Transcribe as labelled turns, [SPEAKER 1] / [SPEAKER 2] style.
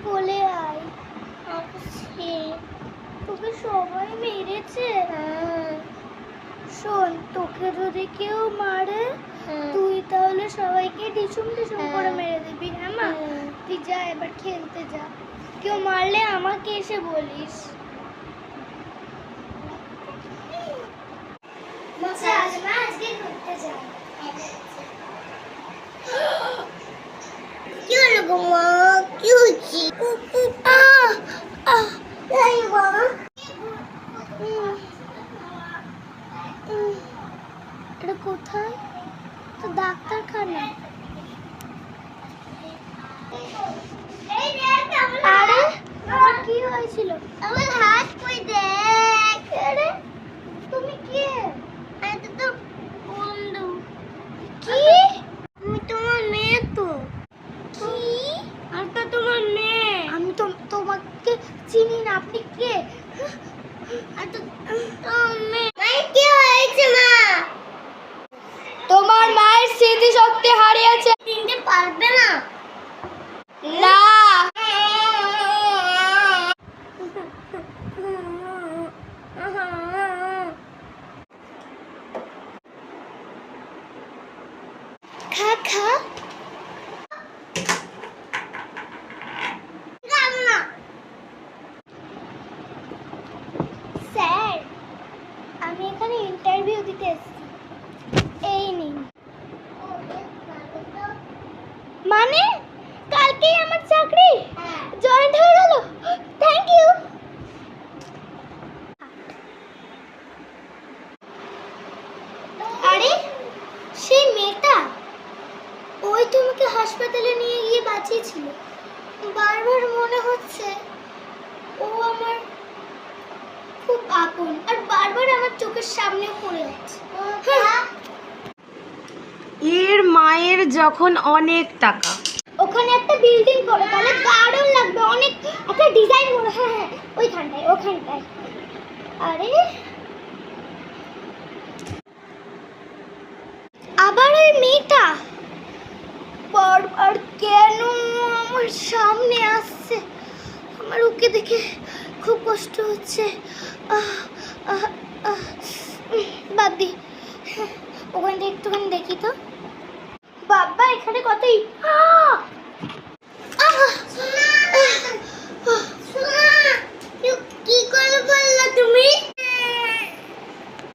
[SPEAKER 1] কোলে আয়। আসছি। তোকে সবাই মেরেছে? শোন, তোকে যদি কেউ মারে তুই তাহলে সবাইকে ঢিসুম ঢিসুম করে মেরে দিবি। হ্যাঁ মা, তুই যা এবার খেলতে যা। কেউ মারলে আমাকে এসে বলিস। আজকে ঘুরতে যাই। কি হলো গো মা? কি হচ্ছে? এটা কোথায়? তো ডাক্তারখানা। আরে আমার কি হয়েছিল? আমার হাত কই দেখ। আরে তুমি কে? আমি তো বন্ধু। কি? আমি তোমার মেয়ে তো। কি? আমি তো তোমার মেয়ে। আমি তো তোমাকে চিনি না। আপনি কে? কি হয়েছে মা? তোমার মায়ের স্মৃতিশক্তি হারিয়েছে। চিনতে পারবে না? না। খা খা। স্যার, আমি এখানে ইন্টারভিউ দিতে এসেছি। এই নিন। মানে কালকেই আমার চাকরি জয়েন্ট হয়ে গেল। Thank you. আরে সেই মেয়েটা, ওই তোমাকে হাসপাতালে নিয়ে গিয়ে বাঁচিয়েছিল। বারবার মনে হচ্ছে ও আমার খুব আপন, আর বারবার আমার চোখের সামনে পড়ে যাচ্ছে।
[SPEAKER 2] এর মায়ের যখন অনেক টাকা,
[SPEAKER 1] ওখানে একটা বিল্ডিং করো, তাহলে দারুণ লাগবে। অনেক একটা ডিজাইন করো। হ্যাঁ হ্যাঁ, ওইখানটায়। আরে আবার ওই মেয়েটা বারবার কেন আমার সামনে আসছে? আমার ওকে দেখে খুব কষ্ট হচ্ছে। বাদ দি, ওখানটা একটুখানি দেখি তো। বাবা, এখানে কত